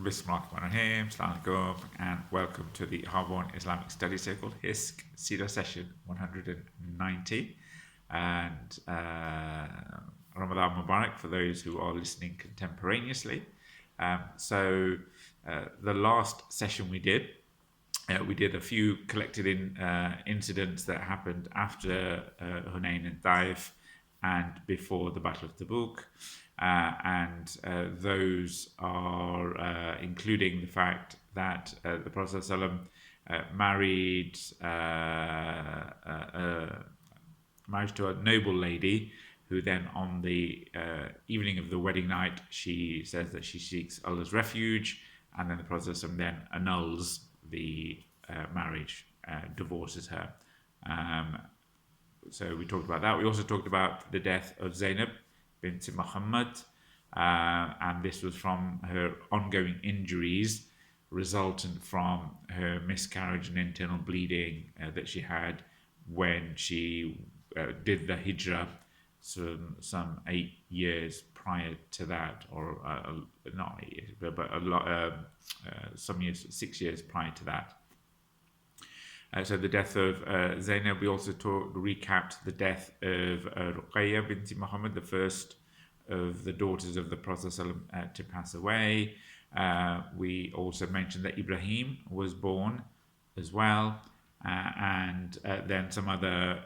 Bismillahirrahmanirrahim, Assalamu alaikum, and welcome to the Harborn Islamic Study Circle HISC Seerah session 190. And Ramadan Mubarak for those who are listening contemporaneously. The last session we did a few collected incidents that happened after Hunayn and Taif and before the Battle of Tabuk. Those are including the fact that the Prophet ﷺ married to a noble lady, who then on the evening of the wedding night, she says that she seeks Allah's refuge, and then the Prophet ﷺ then annuls the marriage, divorces her. So we talked about that. We also talked about the death of Zainab, Binti Muhammad, and this was from her ongoing injuries resultant from her miscarriage and internal bleeding that she had when she did the Hijra some 8 years prior to that, or not 8 years, but a lot, some years, 6 years prior to that. So the death of Zainab. We also recapped the death of Ruqayya Binti Muhammad, the first of the daughters of the Prophet ﷺ to pass away. We also mentioned that Ibrahim was born as well, and then some other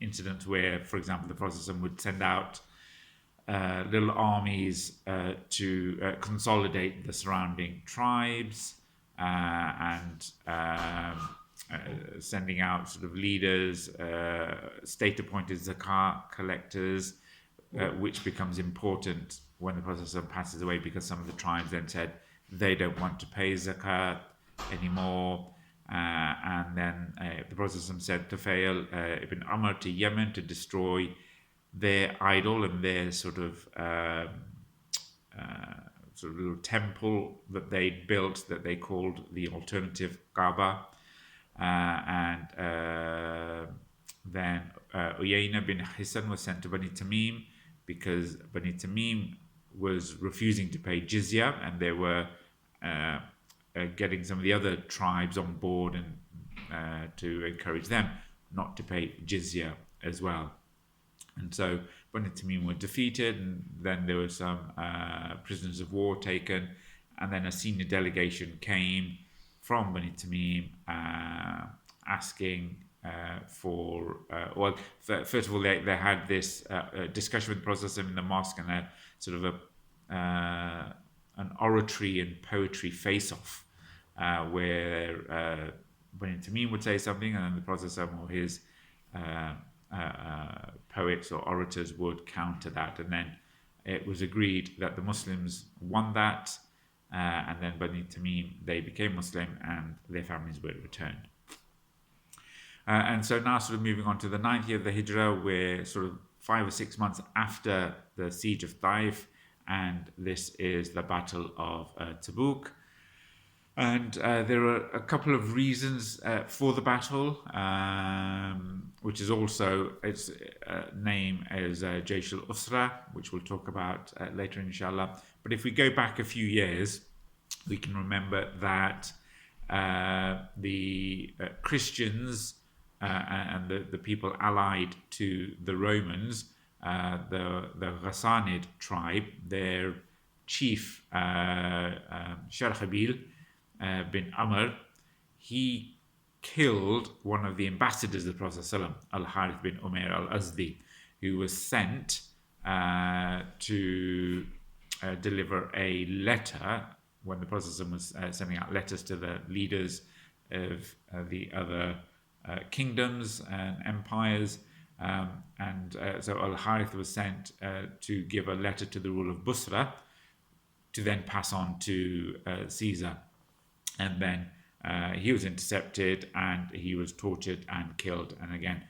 incidents where, for example, the Prophet ﷺ would send out little armies to consolidate the surrounding tribes, and sending out sort of leaders, state-appointed zakah collectors, which becomes important when the Prophet ﷺ passes away, because some of the tribes then said they don't want to pay zakat anymore. And then the Prophet ﷺ said to Tufail ibn Amr to Yemen to destroy their idol and their sort of little temple that they built that they called the alternative Kaaba. Then Uyayna bin Hisan was sent to Bani Tamim, because Bani Tamim was refusing to pay jizya, and they were getting some of the other tribes on board and to encourage them not to pay jizya as well. And so Bani Tamim were defeated, and then there were some prisoners of war taken, and then a senior delegation came from Bani Tamim asking first of all, they had this discussion with the Prophet in the mosque, and a sort of an oratory and poetry face-off where Bani Tamim would say something, and then the Prophet or his poets or orators would counter that, and then it was agreed that the Muslims won that, and then Bani Tamim, they became Muslim and their families were returned. And so now sort of moving on to the 9th year of the Hijra, we're sort of 5 or 6 months after the siege of Taif, and this is the Battle of Tabuk. And there are a couple of reasons for the battle, which is also its name as Jaysh al-Usrah, which we'll talk about later, inshallah. But if we go back a few years, we can remember that the Christians and the people allied to the Romans, the Ghassanid tribe, their chief Heraclius bin Amir, he killed one of the ambassadors of the Prophet ﷺ, al-Harith bin Umayr al-Azdi, who was sent to deliver a letter when the Prophet ﷺ was sending out letters to the leaders of the other kingdoms and empires. So al-Harith was sent to give a letter to the ruler of Busra, to then pass on to Caesar. And then he was intercepted and he was tortured and killed. And again,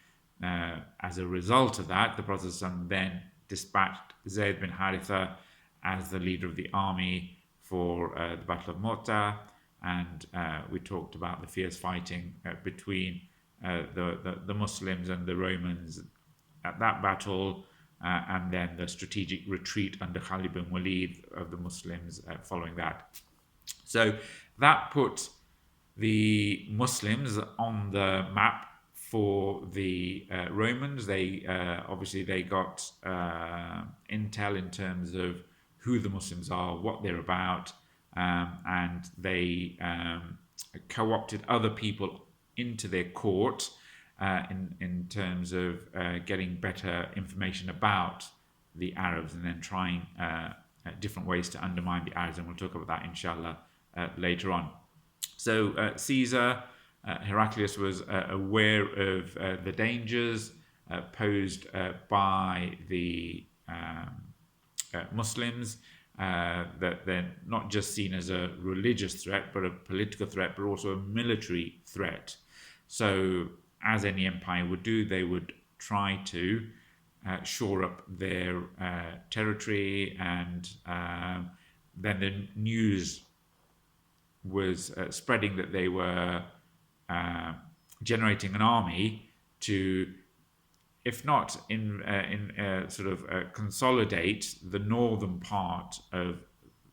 as a result of that, the Prophet ﷺ then dispatched Zayd bin Haritha as the leader of the army for the Battle of Mu'tah. And we talked about the fierce fighting between the Muslims and the Romans at that battle, and then the strategic retreat under Khalid bin Walid of the Muslims following that. So that put the Muslims on the map for the Romans. They obviously they got intel in terms of who the Muslims are, what they're about, and they co-opted other people into their court in terms of getting better information about the Arabs, and then trying different ways to undermine the Arabs, and we'll talk about that inshallah later on. So Caesar, Heraclius was aware of the dangers posed by the Muslims, that they're not just seen as a religious threat, but a political threat, but also a military threat. So as any empire would do, they would try to shore up their territory, and then the news was spreading that they were generating an army to, if not consolidate the northern part of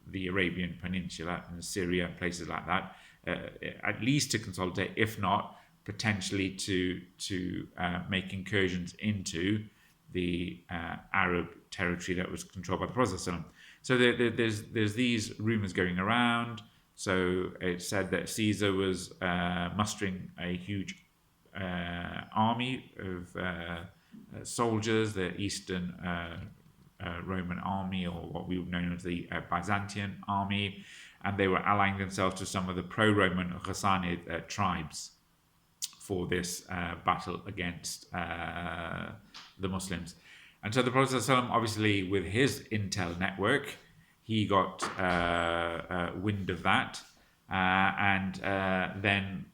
the Arabian Peninsula and Syria and places like that, at least to consolidate, if not potentially to make incursions into the Arab territory that was controlled by the Prophet ﷺ. So there's these rumors going around. So it's said that Caesar was mustering a huge army of soldiers, the Eastern Roman army, or what we would know as the Byzantium army, and they were allying themselves to some of the pro-Roman Ghassanid tribes for this battle against the Muslims. And so the Prophet ﷺ, obviously with his intel network, he got wind of that, and then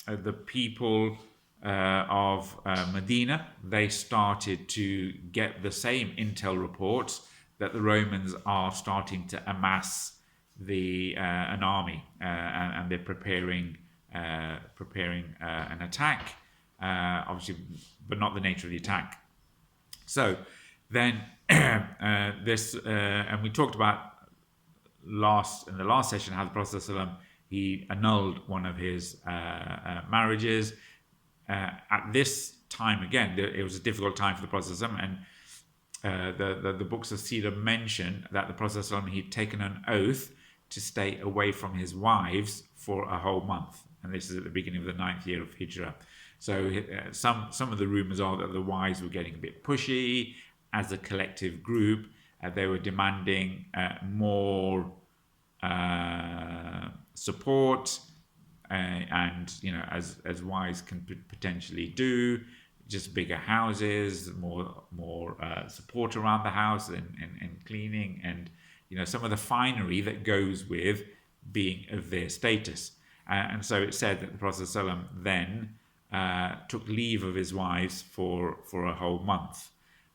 the people of Medina, they started to get the same intel reports that the Romans are starting to amass an army, and they're preparing an attack, obviously, but not the nature of the attack. So then this, and we talked about in the last session how the Prophet ﷺ, he annulled one of his marriages. At this time, again, it was a difficult time for the Prophet ﷺ, and the books of Seerah mention that the Prophet ﷺ, he'd taken an oath to stay away from his wives for a whole month, and this is at the beginning of the 9th year of Hijra. So some of the rumors are that the wives were getting a bit pushy. As a collective group, they were demanding more support, and as wives can potentially do, just bigger houses, more support around the house, and cleaning, and some of the finery that goes with being of their status. And so it said that the Prophet ﷺ then took leave of his wives for a whole month.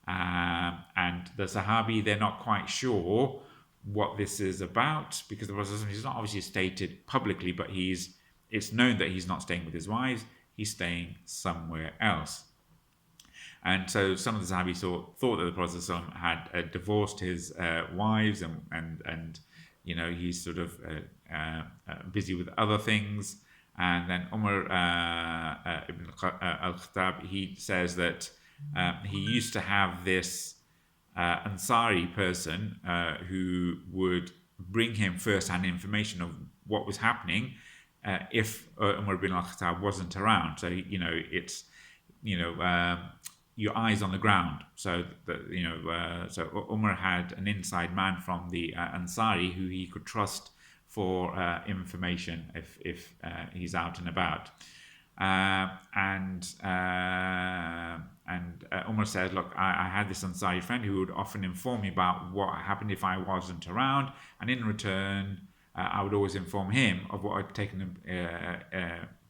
And the Sahabi, they're not quite sure what this is about, because the Prophet ﷺ, he's not obviously stated publicly, but it's known that he's not staying with his wives, he's staying somewhere else. And so some of the Sahabi thought that the Prophet ﷺ had divorced his wives, and he's sort of busy with other things. And then Umar ibn al-Khattab, he says that he used to have this Ansari person who would bring him first-hand information of what was happening if Umar ibn al-Khattab wasn't around. So it's your eyes on the ground. So so Umar had an inside man from the Ansari who he could trust for information if he's out and about. And Umar said, look, I had this Ansari friend who would often inform me about what happened if I wasn't around, and in return I would always inform him of what had taken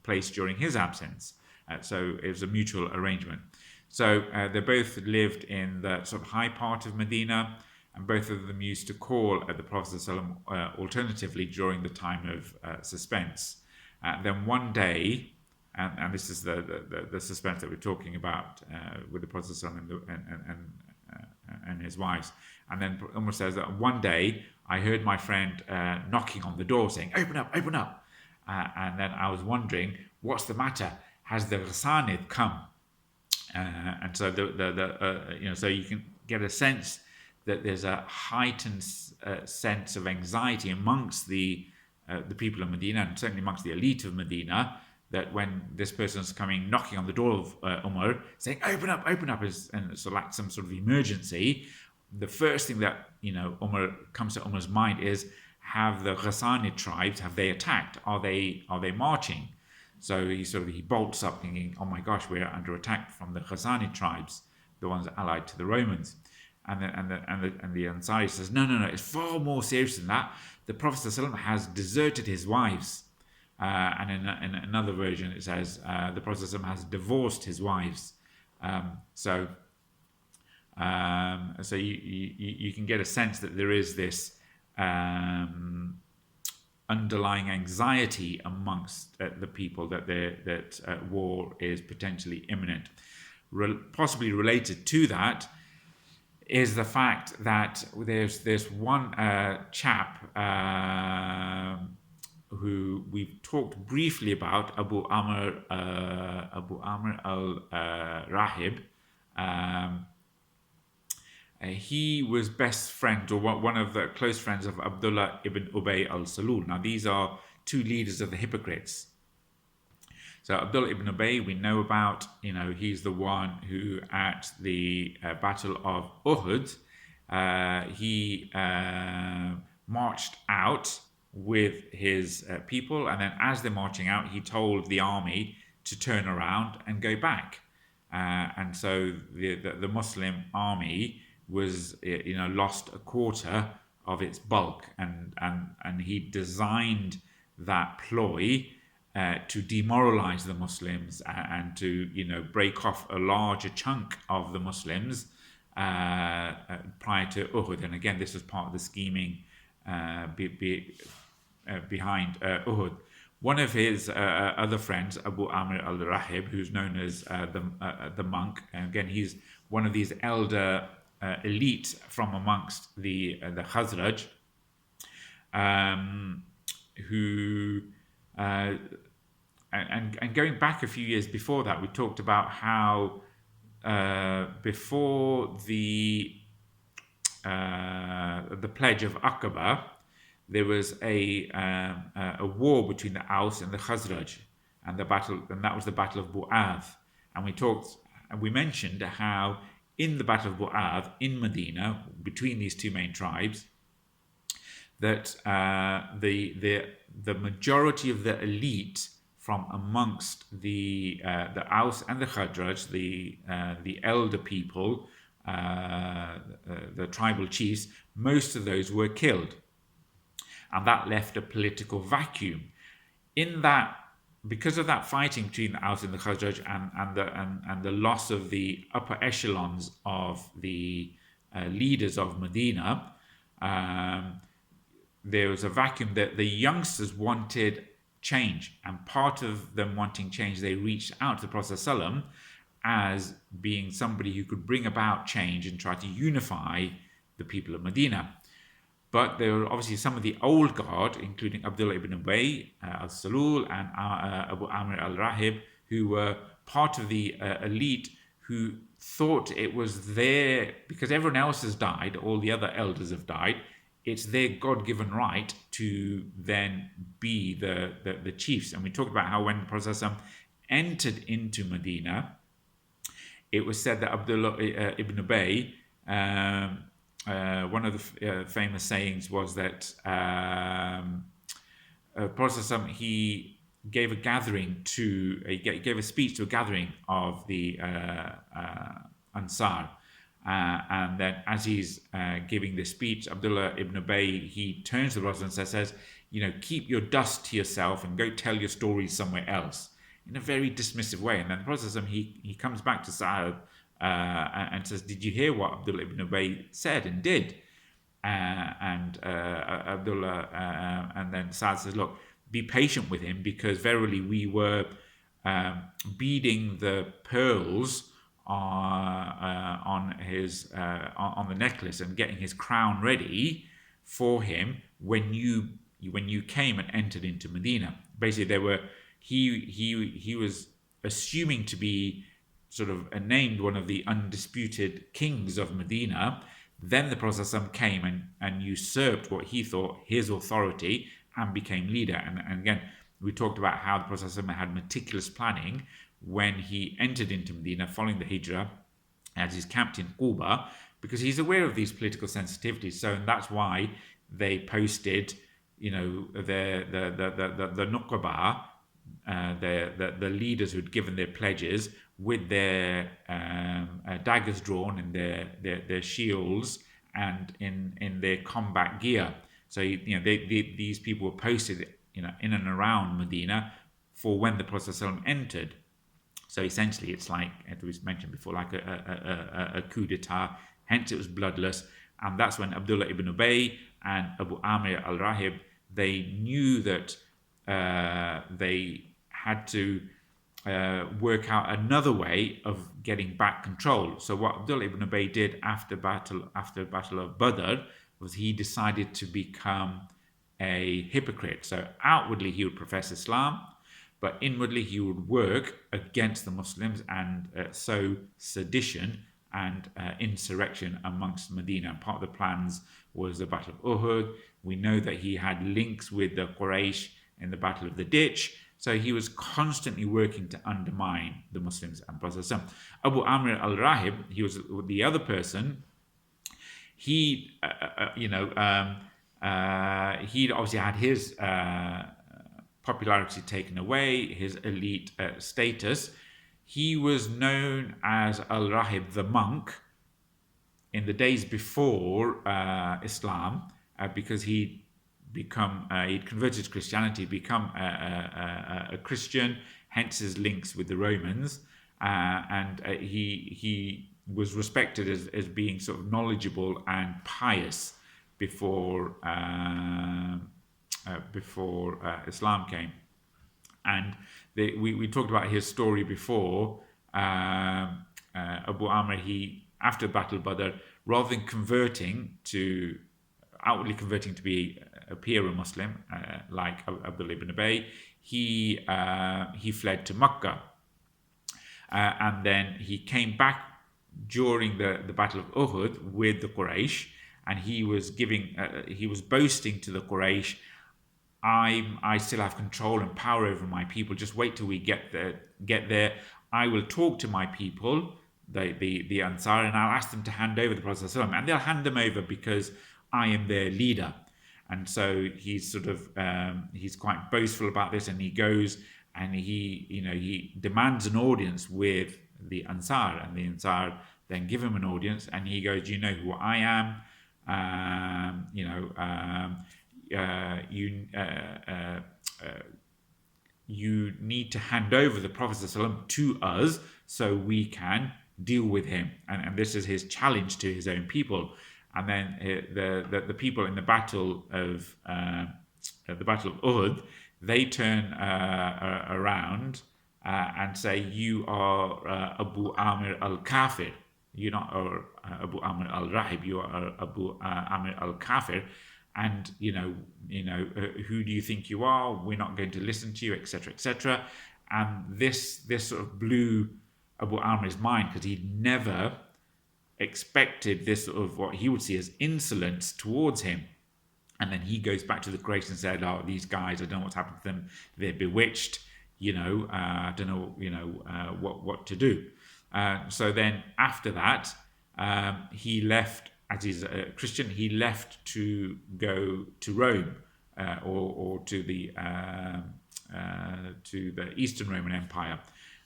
place during his absence. So it was a mutual arrangement. So they both lived in the sort of high part of Medina, and both of them used to call at the Prophet ﷺ alternatively during the time of suspense. Then one day, and this is the suspense that we're talking about with the Prophet and his wives. And then Umar says that one day I heard my friend knocking on the door saying, "Open up, open up." And then I was wondering, what's the matter? Has the Ghassanid come? And so so you can get a sense that there's a heightened sense of anxiety amongst the people of Medina, and certainly amongst the elite of Medina, that when this person's coming knocking on the door of Umar saying, "Open up, and it's like some sort of emergency, the first thing that Umar comes to Umar's mind is, have the Ghassanid tribes, have they attacked? Are they marching? So he bolts up thinking, "Oh my gosh, we're under attack from the Ghassanid tribes, the ones allied to the Romans." And the Ansari says, no, it's far more serious than that. The Prophet ﷺ has deserted his wives. And in another version it says the Prophet ﷺ has divorced his wives. So you can get a sense that there is this underlying anxiety amongst the people that war is potentially imminent. Possibly related to that is the fact that there's one chap who we've talked briefly about, Abu Amr al-Rahib. He was best friend, or one of the close friends of Abdullah ibn Ubayy al-Salul. Now these are two leaders of the hypocrites. So Abdullah ibn Ubayy, we know about, he's the one who at the Battle of Uhud, he marched out with his people, and then as they're marching out, he told the army to turn around and go back. And so the Muslim army was, lost a quarter of its bulk, and he designed that ploy to demoralize the Muslims and to break off a larger chunk of the Muslims prior to Uhud. And again, this was part of the scheming behind Uhud. One of his other friends, Abu Amr al-Rahib, who's known as the monk, and again he's one of these elder elite from amongst the Khazraj, who and going back a few years before that, we talked about how before the pledge of Aqaba, there was a war between the Aus and the Khazraj, and that was the Battle of Bu'ath. And we mentioned how in the Battle of Bu'ath in Medina, between these two main tribes, that the majority of the elite from amongst the Aus and the Khazraj, the elder people, the tribal chiefs, most of those were killed, and that left a political vacuum. In that, because of that fighting between the Aus and the Khazraj, and the loss of the upper echelons of the leaders of Medina, there was a vacuum that the youngsters wanted change, and part of them wanting change, they reached out to the Prophet ﷺ as being somebody who could bring about change and try to unify the people of Medina. But there were obviously some of the old guard, including Abdullah ibn Ubayy al-Salul and Abu Amr al-Rahib, who were part of the elite, who thought it was their, because everyone else has died, all the other elders have died, it's their God-given right to then be the chiefs. And we talked about how when the Prophet ﷺ entered into Medina, it was said that Abdullah ibn Ubayy, one of the famous sayings was that Prophet ﷺ, he gave a speech to a gathering of the Ansar. And then as he's giving this speech, Abdullah ibn Ubayy, he turns to the Prophet and says, keep your dust to yourself and go tell your stories somewhere else, in a very dismissive way. And then the Prophet, he comes back to Sa'ad and says, did you hear what Abdullah ibn Ubayy said and did? And then Sa'ad says, look, be patient with him, because verily we were beading the pearls on his on the necklace and getting his crown ready for him when you came and entered into Medina. Basically, he was assuming to be sort of named one of the undisputed kings of Medina. Then the Prophet ﷺ came and usurped what he thought his authority and became leader. And again, we talked about how the Prophet ﷺ had meticulous planning when he entered into Medina following the Hijra, as he's camped in Quba, because he's aware of these political sensitivities. So and that's why they posted, the Nuqaba, the leaders who'd given their pledges, with their daggers drawn and their shields and in their combat gear. So these people were posted in and around Medina for when the Prophet ﷺ entered. So essentially, it's like, as we mentioned before, like a coup d'etat. Hence, it was bloodless, and that's when Abdullah ibn Ubayy and Abu Amir al-Rahib, they knew that they had to work out another way of getting back control. So what Abdullah ibn Ubayy did after Battle of Badr was he decided to become a hypocrite. So outwardly he would profess Islam, but inwardly he would work against the Muslims and sow sedition and insurrection amongst Medina. And part of the plans was the Battle of Uhud. We know that he had links with the Quraysh in the Battle of the Ditch. So he was constantly working to undermine the Muslims and Prophet. Abu Amir al-Rahib, he was the other person. He'd obviously had his popularity taken away, his elite status. He was known as al-Rahib, the monk, in the days before Islam, because he'd converted to Christianity, become a Christian, hence his links with the Romans, and he was respected as being sort of knowledgeable and pious before Islam came. And we talked about his story before. Abu Amr, after Battle of Badr, rather than outwardly converting to appear a Muslim, like Abdullah ibn Ubayy, he fled to Mecca, and then he came back during the Battle of Uhud with the Quraysh, and he was boasting to the Quraysh, I still have control and power over my people. Just wait till we get there. I will talk to my people, the Ansar, and I'll ask them to hand over the Prophet ﷺ, and they'll hand them over because I am their leader. And so he's he's quite boastful about this, and he goes and he demands an audience with the Ansar, and the Ansar then give him an audience, and he goes, you know who I am, you need to hand over the Prophet ﷺ to us so we can deal with him, and this is his challenge to his own people. And then the people in the battle of Uhud, they turn around and say, you are Abu Amir al-Kafir. You're not Abu Amir al-Rahib. You are Abu Amir al-Kafir. And who do you think you are? We're not going to listen to you, etc., etc. And this sort of blew Abu Amir's mind, because he'd never expected this sort of what he would see as insolence towards him. And then he goes back to the Quraysh and said, oh, these guys, I don't know what's happened to them, they're bewitched, I don't know what to do. So then after that, he left, as he's a Christian, he left to go to Rome, or to the Eastern Roman Empire.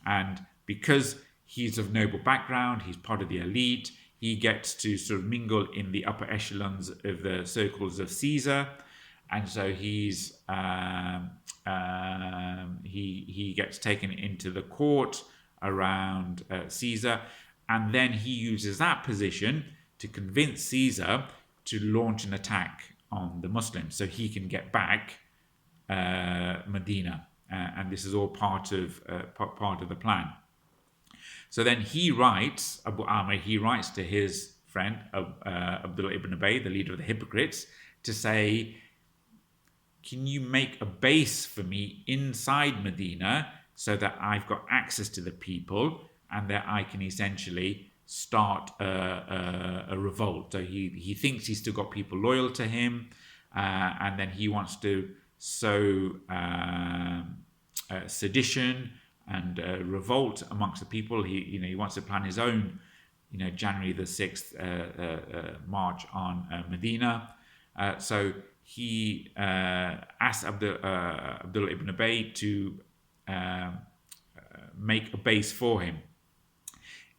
And because he's of noble background, he's part of the elite, he gets to sort of mingle in the upper echelons of the circles of Caesar, and so he gets taken into the court around Caesar, and then he uses that position to convince Caesar to launch an attack on the Muslims so he can get back Medina. and this is all part of the plan. So then he writes, Abu Amir, he writes to his friend Abdullah ibn Ubayy, the leader of the hypocrites, to say, can you make a base for me inside Medina so that I've got access to the people and that I can essentially start a revolt? So he thinks he's still got people loyal to him, and then he wants to sow sedition and revolt amongst the people. He wants to plan his own, January the 6th march on Medina. So he asked Abdullah ibn Ubayy to make a base for him.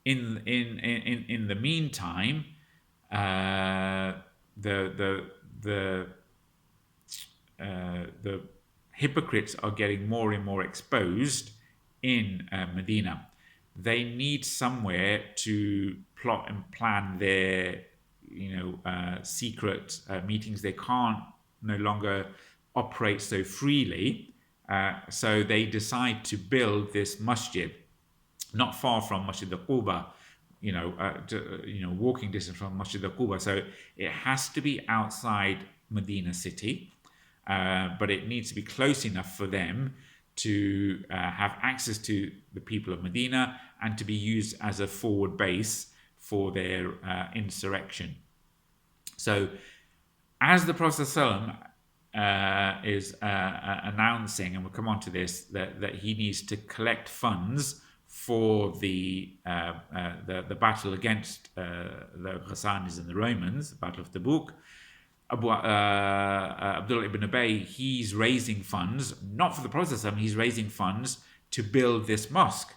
In the meantime, the hypocrites are getting more and more exposed in Medina. They need somewhere to plot and plan their secret meetings. They can't no longer operate so freely, so they decide to build this masjid not far from Masjid al-Quba, walking distance from Masjid al-Quba. So it has to be outside Medina city, but it needs to be close enough for them to have access to the people of Medina and to be used as a forward base for their insurrection. So as the Prophet ﷺ is announcing, and we'll come on to this, that he needs to collect funds for the battle against the Ghassanids and the Romans, the Battle of Tabuk, Abdullah ibn Ubayy, he's raising funds, not for the Prophet ﷺ, he's raising funds to build this mosque.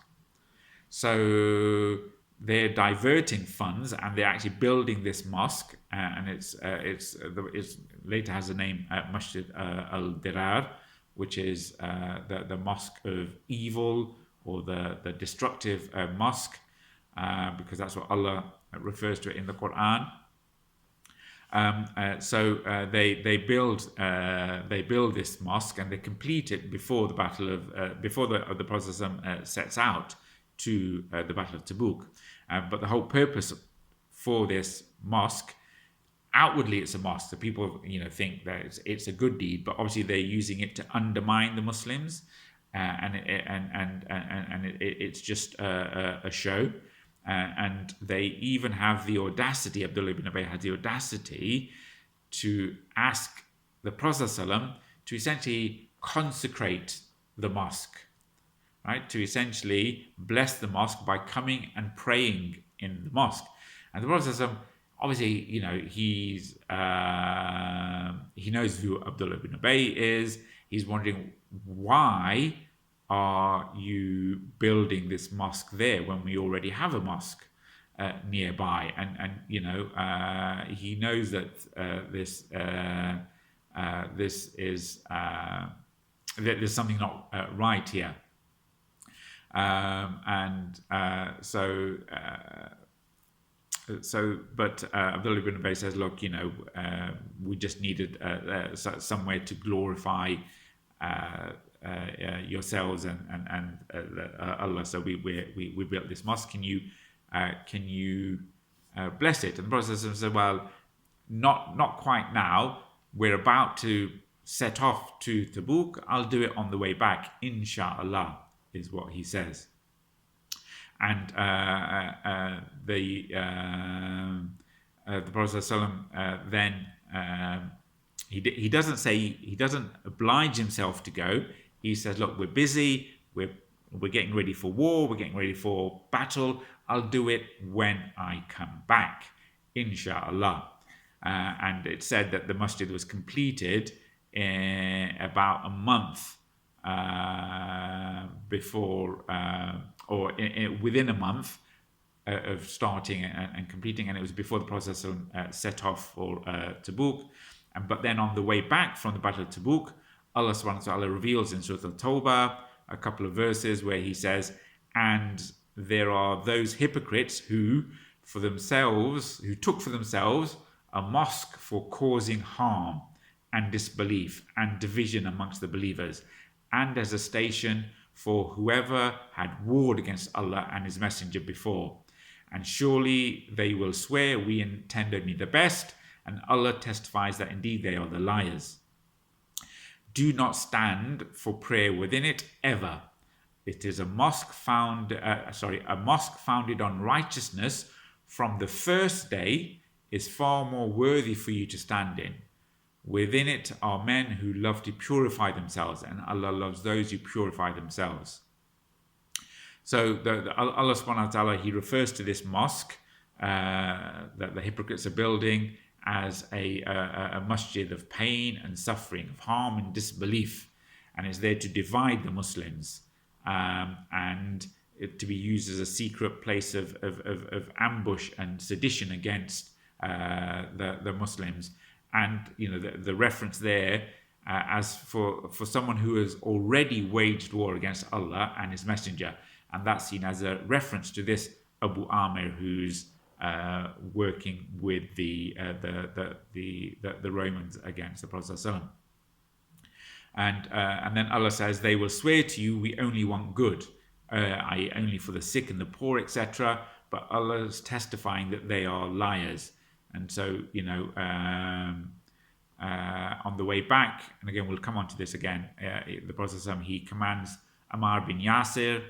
So they're diverting funds and they're actually building this mosque, and it's later has the name Masjid al-Dirar, which is the mosque of evil, or the destructive mosque, because that's what Allah refers to it in the Qur'an. So they build this mosque and they complete it before the battle of before the Prophet sets out to the Battle of Tabuk. But the whole purpose for this mosque, outwardly it's a mosque. So people think that it's a good deed, but obviously they're using it to undermine the Muslims, and it's just a show. And they even have the audacity, Abdullah ibn Ubayy had the audacity to ask the Prophet ﷺ to essentially consecrate the mosque, right? To essentially bless the mosque by coming and praying in the mosque. And the Prophet ﷺ, obviously, he knows who Abdullah ibn Ubayy is. He's wondering, why are you building this mosque there when we already have a mosque nearby? And he knows that this is that there's something not right here, but Abdullah ibn Ubayy says, look, we just needed somewhere to glorify yourselves and Allah, so we built this mosque. Can you bless it? And the Prophet said, well, not quite now. We're about to set off to Tabuk. I'll do it on the way back, inshallah, is what he says. And the Prophet then he doesn't oblige himself to go. He says, look, we're busy, we're getting ready for war, we're getting ready for battle. I'll do it when I come back, inshallah. And it said that the masjid was completed in about a month before, or within a month of starting and completing, and it was before the Prophet set off for Tabuk. But then on the way back from the Battle of Tabuk, Allah subhanahu wa ta'ala reveals in Surah Al-Tawbah a couple of verses where he says, and there are those hypocrites who took for themselves a mosque for causing harm and disbelief and division amongst the believers, and as a station for whoever had warred against Allah and His Messenger before. And surely they will swear we intend only the best, and Allah testifies that indeed they are the liars. Do not stand for prayer within it ever. It is a mosque founded on righteousness from the first day is far more worthy for you to stand in. Within it are men who love to purify themselves, and Allah loves those who purify themselves. So Allah subhanahu wa ta'ala, He refers to this mosque that the hypocrites are building as a masjid of pain and suffering, of harm and disbelief, and is there to divide the Muslims, and to be used as a secret place of ambush and sedition against the Muslims. And the reference there as for someone who has already waged war against Allah and His Messenger, and that's seen as a reference to this Abu Amir who's working with the Romans against the Prophet ﷺ. And then Allah says, they will swear to you, we only want good, i.e. only for the sick and the poor, etc. But Allah is testifying that they are liars. And so, on the way back, and again, we'll come on to this again, the Prophet ﷺ, he commands Ammar bin Yasir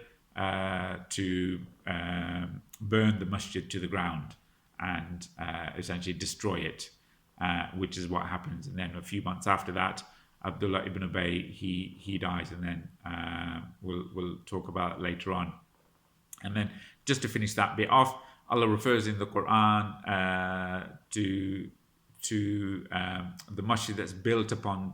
to burn the masjid to the ground and essentially destroy it, which is what happens. And then a few months after that, Abdullah ibn Ubayy, he dies, and then we'll talk about it later on. And then just to finish that bit off, Allah refers in the Qur'an to the masjid that's built upon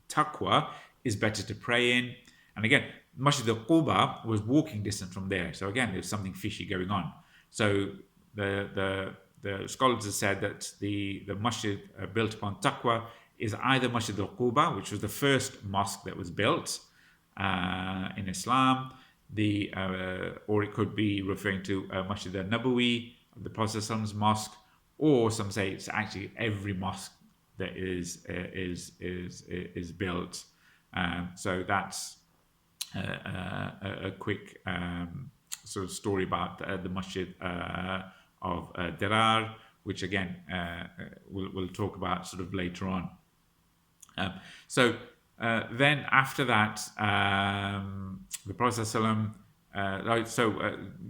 Taqwa is better to pray in. And again, Masjid al-Quba was walking distance from there. So again, there's something fishy going on. So the scholars have said that the masjid built upon Taqwa is either Masjid al-Quba, which was the first mosque that was built in Islam, or it could be referring to Masjid al-Nabawi, the Prophet's mosque, or some say it's actually every mosque that is built. So that's a quick sort of story about the Masjid of al-Dirar, which again we'll talk about sort of later on. So then after that, the Prophet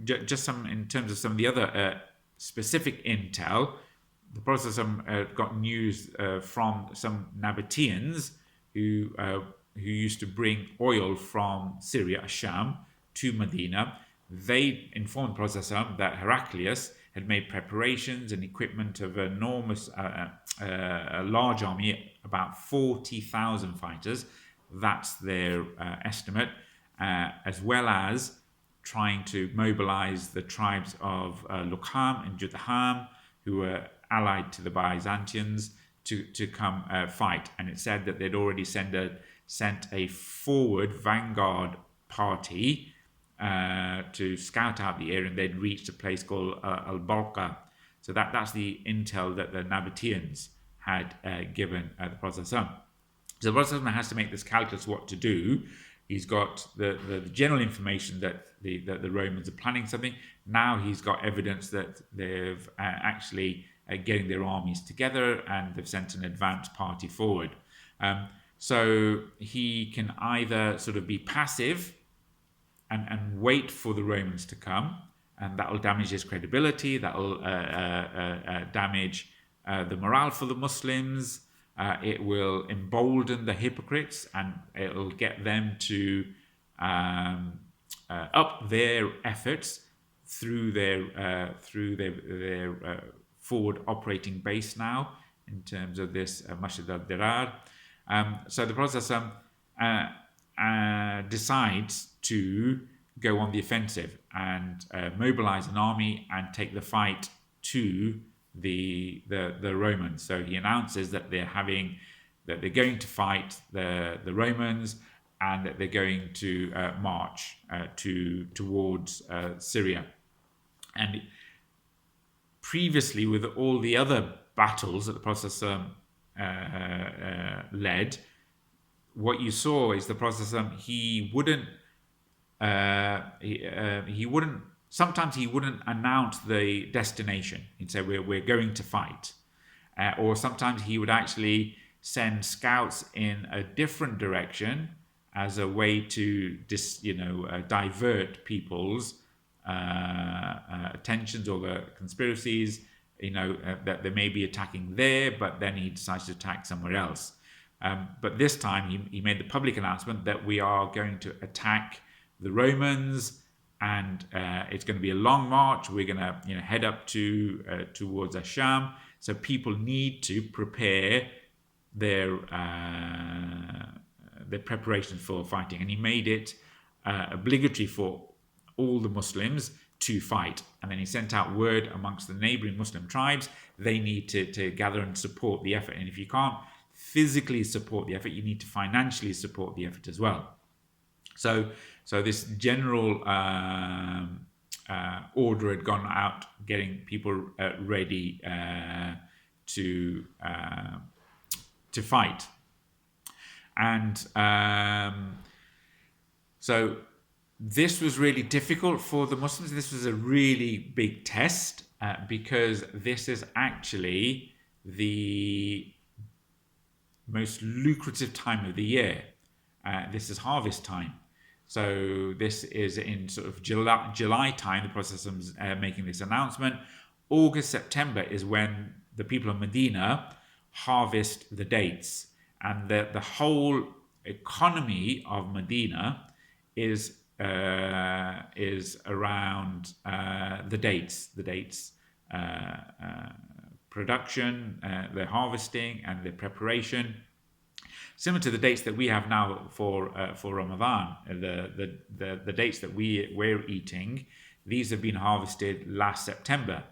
just some in terms of some of the other specific intel, the Prophet got news from some Nabateans who used to bring oil from Syria, Sham, to Medina. They informed the Prophet that Heraclius had made preparations and equipment of an enormous, a large army, about 40,000 fighters. That's their estimate, as well as trying to mobilize the tribes of Lukham and Jutham, who were allied to the Byzantians, to come fight. And it said that they'd already sent a forward vanguard party to scout out the area, and they'd reached a place called al-Balqa. So that's the intel that the Nabateans had given the Prophet. So the Prophet has to make this calculus what to do. He's got the general information that the Romans are planning something. Now he's got evidence that they've actually getting their armies together, and they've sent an advance party forward. So he can either sort of be passive and wait for the Romans to come, and that will damage his credibility, that will damage the morale for the Muslims, it will embolden the hypocrites, and it will get them to up their efforts through their forward operating base now in terms of this Masjid al-Dirar. So the Prophet decides to go on the offensive and mobilize an army and take the fight to the Romans. So he announces that they're going to fight the Romans, and that they're going to march towards Syria. And previously, with all the other battles that the Prophet led, what you saw is the Prophet he wouldn't sometimes he wouldn't announce the destination. He'd say we're going to fight, or sometimes he would actually send scouts in a different direction as a way to divert people's attentions or the conspiracies, that they may be attacking there, but then he decides to attack somewhere else. But this time he made the public announcement that we are going to attack the Romans, and it's going to be a long march. We're going to head up towards Asham. So people need to prepare their preparations for fighting, and he made it obligatory for all the Muslims to fight. And then he sent out word amongst the neighboring Muslim tribes, they need to gather and support the effort. And if you can't physically support the effort, you need to financially support the effort as well. So this general order had gone out, getting people ready to fight. And so this was really difficult for the Muslims. This was a really big test because this is actually the most lucrative time of the year. This is harvest time. So this is in sort of July time, the Prophet is making this announcement. August, September is when the people of Medina harvest the dates. And the whole economy of Medina is around the dates, production, the harvesting, and the preparation. Similar to the dates that we have now for Ramadan, the dates that we're eating, these have been harvested last September,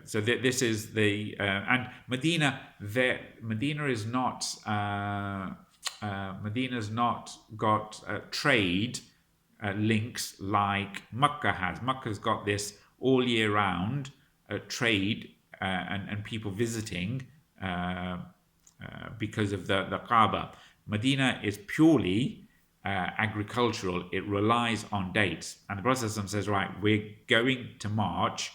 so this is the and Medina's not got trade links like Makkah has. Makkah's got this all year round trade and people visiting because of the Kaaba. Medina is purely agricultural. It relies on dates. And the Prophet says, right, we're going to march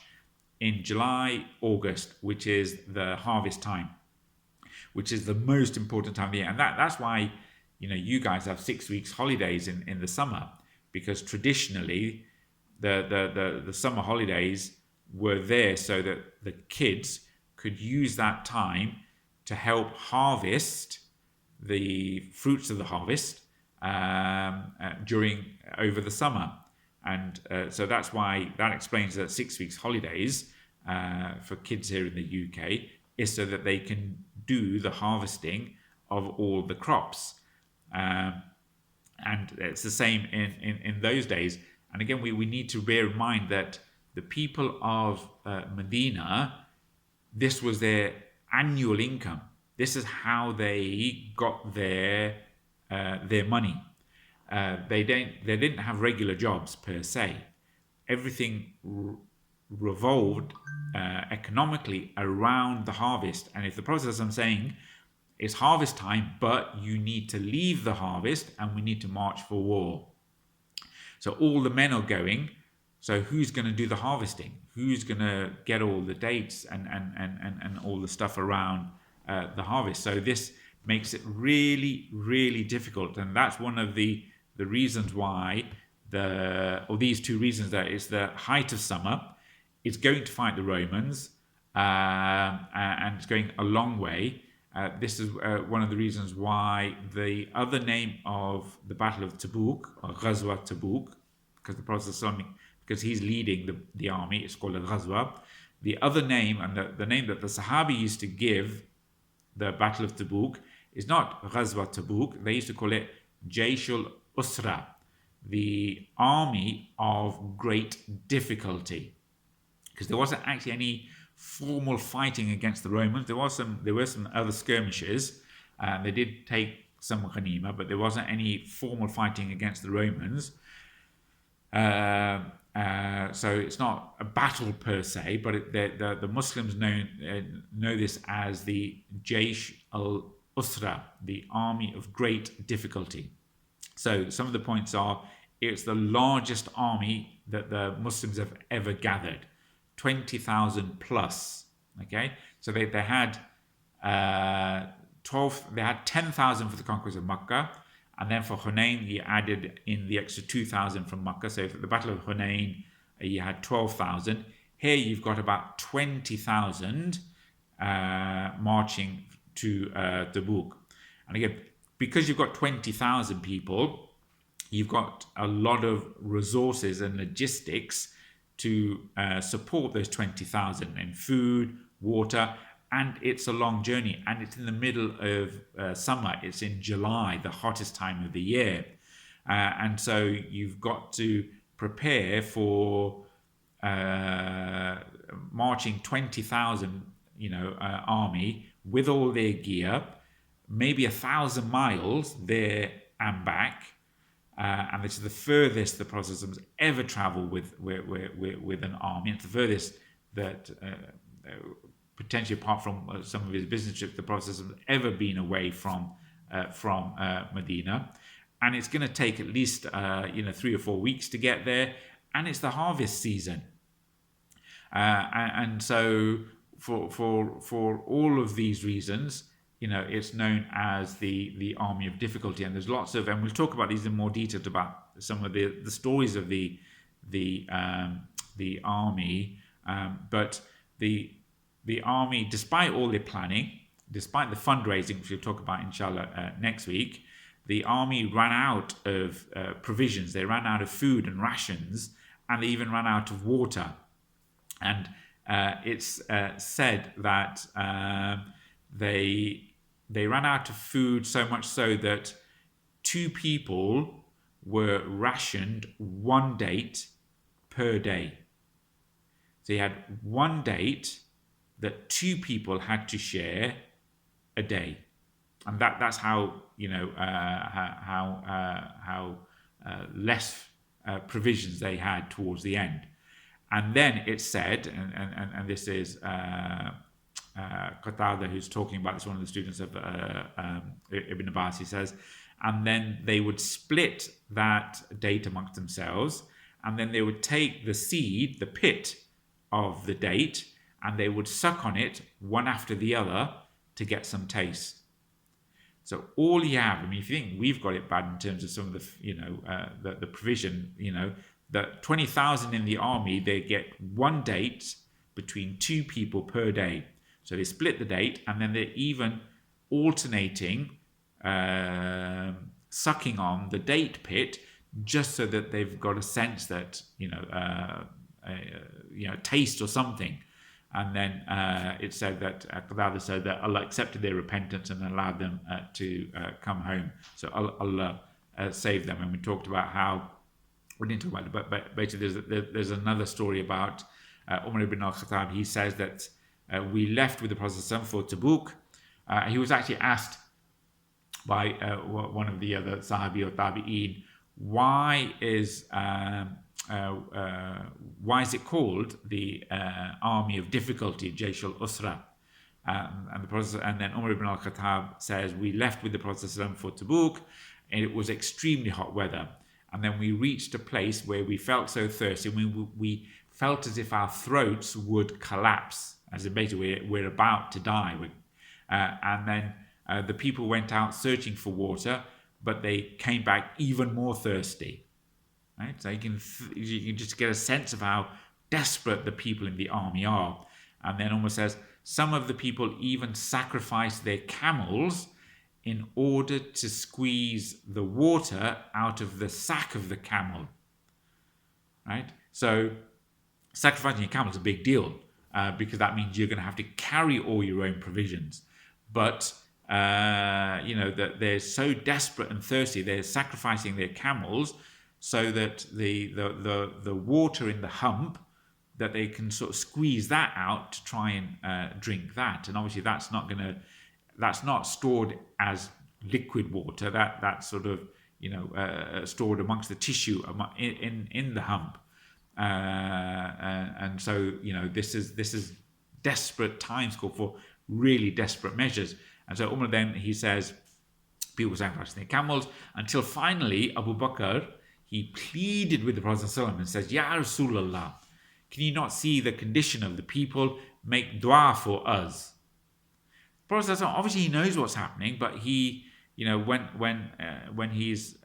in July, August, which is the harvest time, which is the most important time of the year. And that's why, you guys have 6 weeks holidays in the summer, because traditionally the summer holidays were there so that the kids could use that time to help harvest the fruits of the harvest over the summer. And so that's why that explains that 6 weeks holidays for kids here in the UK is so that they can do the harvesting of all the crops. And it's the same in those days. And again, we need to bear in mind that the people of Medina, this was their annual income. This is how they got their money. They didn't have regular jobs per se. Everything revolved economically around the harvest. And if the Prophet is saying it's harvest time, but you need to leave the harvest and we need to march for war. So all the men are going. So who's going to do the harvesting? Who's going to get all the dates and all the stuff around the harvest? So this makes it really, really difficult. And that's one of the reasons why these two reasons, that it's the height of summer, it's going to fight the Romans, and it's going a long way. This is one of the reasons why the other name of the Battle of Tabuk, or Ghazwa Tabuk, because the Prophet, because he's leading the army, it's called al-Ghazwa. The other name, and the name that the Sahabi used to give the Battle of Tabuk, is not Ghazwa Tabuk. They used to call it Jaysh al-Usrah, the army of great difficulty, because there wasn't actually any formal fighting against the Romans. There were some other skirmishes. They did take some ghanima, but there wasn't any formal fighting against the Romans. So it's not a battle per se, but the Muslims know this as the Jaysh al-Usrah, the army of great difficulty. So some of the points are, it's the largest army that the Muslims have ever gathered, 20,000 plus. Okay, so they had 10,000 for the conquest of Makkah, and then for Hunayn you added in the extra 2,000 from Makkah. So for the Battle of Hunayn you had 12,000. Here you've got about 20,000 marching to Tabuk. And again, because you've got 20,000 people, you've got a lot of resources and logistics to support those 20,000 in food, water, and it's a long journey, and it's in the middle of summer. It's in July, the hottest time of the year, and so you've got to prepare for marching 20,000, army with all their gear, maybe 1,000 miles there and back. And this is the furthest the Prophet ever travelled with an army. It's the furthest that, potentially apart from some of his business trips, the Prophet has ever been away from Medina. And it's going to take at least 3 or 4 weeks to get there. And it's the harvest season. And so for all of these reasons, it's known as the army of difficulty, and there's lots of, and we'll talk about these in more detail about some of the stories of the army, but the army, despite all their planning, despite the fundraising, which we'll talk about inshallah next week, the army ran out of provisions, they ran out of food and rations, and they even ran out of water. And it's said that they ran out of food, so much so that 2 people were rationed 1 date per day. So you had 1 date that 2 people had to share a day, and that's how how less provisions they had towards the end. And then it's said, and this is Qatada, who's talking about this, one of the students of Ibn Abbas, he says, and then they would split that date amongst themselves, and then they would take the seed, the pit of the date, and they would suck on it one after the other to get some taste. So all you have, if you think we've got it bad in terms of some of the the provision, the 20,000 in the army, they get 1 date between 2 people per day. So they split the date, and then they're even alternating sucking on the date pit, just so that they've got a sense that taste or something. And then it said that Qatada said that Allah accepted their repentance and allowed them to come home. So Allah saved them. And we talked about how, we didn't talk about it, but basically there's another story about Umar ibn al-Khattab. He says that we left with the Prophet for Tabuk. He was actually asked by one of the other Sahabi or Tabi'een, why is it called the army of difficulty, Jaysh al-Usrah? And then Umar ibn al-Khattab says, we left with the Prophet for Tabuk, and it was extremely hot weather. And then we reached a place where we felt so thirsty, we felt as if our throats would collapse, as in basically we're about to die. And then the people went out searching for water, but they came back even more thirsty. Right? So you can just get a sense of how desperate the people in the army are. And then Umar says, some of the people even sacrificed their camels in order to squeeze the water out of the sack of the camel. Right? So sacrificing your camel is a big deal, because that means you're going to have to carry all your own provisions. But that they're so desperate and thirsty, they're sacrificing their camels so that the water in the hump, that they can sort of squeeze that out to try and drink that. And obviously that's not stored as liquid water. That's sort of stored amongst the tissue in the hump. And so, this is desperate times call for really desperate measures. And so Umar then, he says, people sacrificing their camels, until finally Abu Bakr, he pleaded with the Prophet ﷺ and says, Ya Rasulullah, can you not see the condition of the people? Make dua for us. The Prophet ﷺ, obviously he knows what's happening, but he, when he's,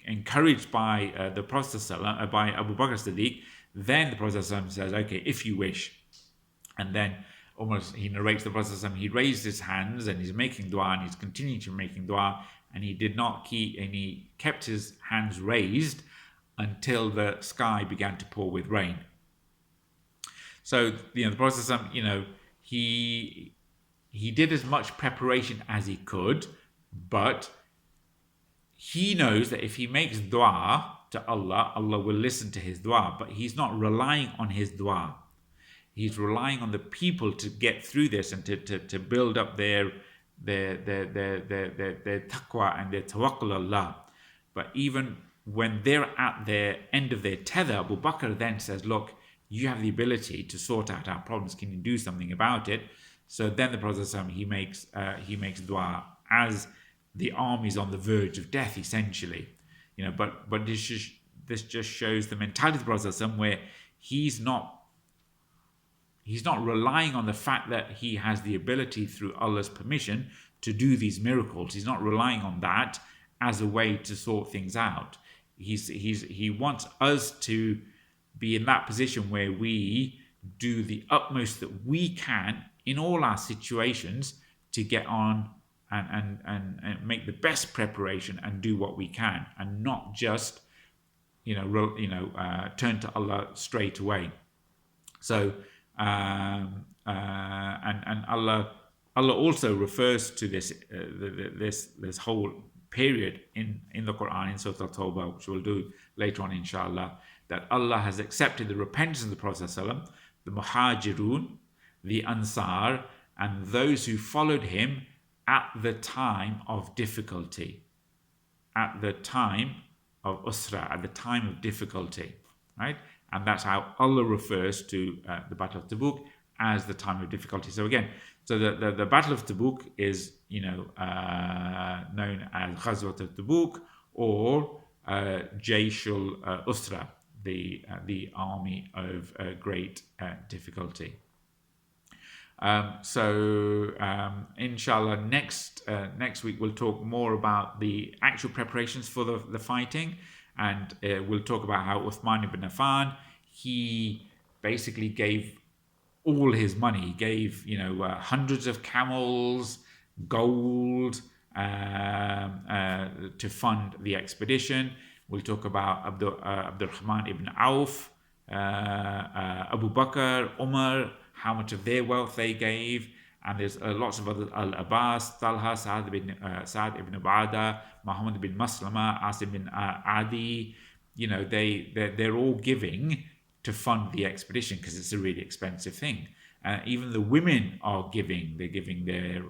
encouraged by the Prophet ﷺ, by Abu Bakr Siddiq, then the Prophet ﷺ says, okay, if you wish. And then almost he narrates the Prophet ﷺ, he raised his hands and he's making dua, and he's continuing to making dua, and he kept his hands raised until the sky began to pour with rain. So, the Prophet ﷺ, he did as much preparation as he could, but he knows that if he makes dua to Allah, Allah will listen to his dua, but he's not relying on his dua. He's relying on the people to get through this and to build up their taqwa and their tawakkul Allah. But even when they're at their end of their tether, Abu Bakr then says, look, you have the ability to sort out our problems. Can you do something about it? So then the Prophet he makes dua as the army's on the verge of death, essentially. But this just shows the mentality of the Prophet where he's not relying on the fact that he has the ability through Allah's permission to do these miracles. He's not relying on that as a way to sort things out. He wants us to be in that position where we do the utmost that we can in all our situations to get on and make the best preparation and do what we can, and not just turn to Allah straight away. So and Allah also refers to this this whole period in the Qur'an, in Surah Al-Tawbah, which we'll do later on inshallah, that Allah has accepted the repentance of the Prophet ﷺ, the Muhajirun, the Ansar, and those who followed him at the time of difficulty, at the time of Usrah, at the time of difficulty, right? And that's how Allah refers to the Battle of Tabuk as the time of difficulty. So again, the Battle of Tabuk is known as Ghazwa Tabuk or Jaysh al-Usrah, the army of great difficulty. Inshallah, next week we'll talk more about the actual preparations for the fighting, and we'll talk about how Uthman ibn Affan, he basically gave all his money. He gave hundreds of camels, gold to fund the expedition. We'll talk about Abdurrahman ibn Auf, Abu Bakr, Umar, how much of their wealth they gave, and there's lots of other, Al-Abbas, Talha, Sa'ad ibn Ubadah, Muhammad ibn Maslama, Asim bin Adi. They're all giving to fund the expedition because it's a really expensive thing. Even the women are giving. They're giving their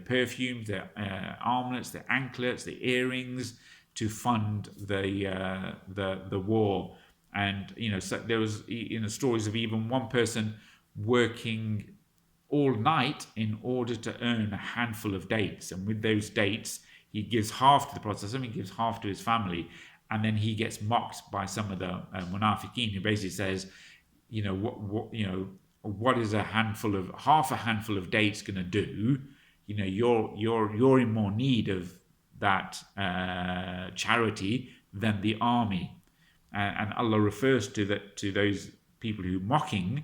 perfumes, their armlets, their anklets, their earrings to fund the war. And so there was stories of even one person working all night in order to earn a handful of dates, and with those dates he gives half to the Prophet, he gives half to his family, and then he gets mocked by some of the munafiqeen, who basically says, what is half a handful of dates going to do? You're in more need of that charity than the army. And Allah refers to those people who mocking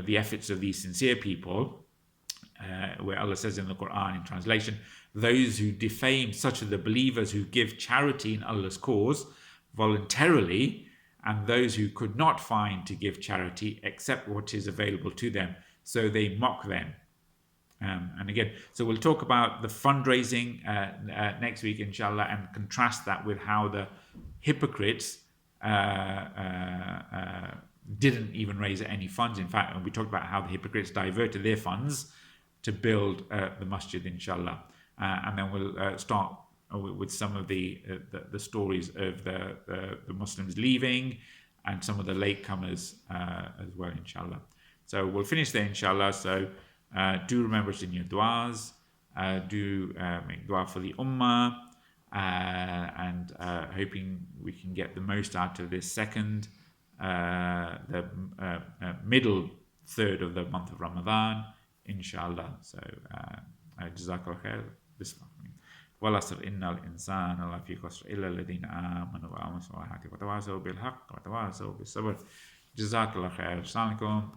the efforts of these sincere people, where Allah says in the Qur'an, in translation, those who defame such of the believers who give charity in Allah's cause voluntarily, and those who could not find to give charity except what is available to them, so they mock them. And again, so we'll talk about the fundraising next week inshallah, and contrast that with how the hypocrites didn't even raise any funds. In fact, we talked about how the hypocrites diverted their funds to build the masjid inshallah, and then we'll start with some of the stories of the Muslims leaving and some of the latecomers as well, inshallah. So we'll finish there, inshallah. So do remember us in your du'as. Do make dua for the ummah, and hoping we can get the most out of this second, the middle third of the month of Ramadan, inshallah. So jazakallah khair. Bismillah. والعصر إن الإنسان لفي خسر إلا الذين آمنوا وعملوا الصالحات وتواصوا بالحق وتواصوا بالصبر. جزاك الله خير. السلام عليكم.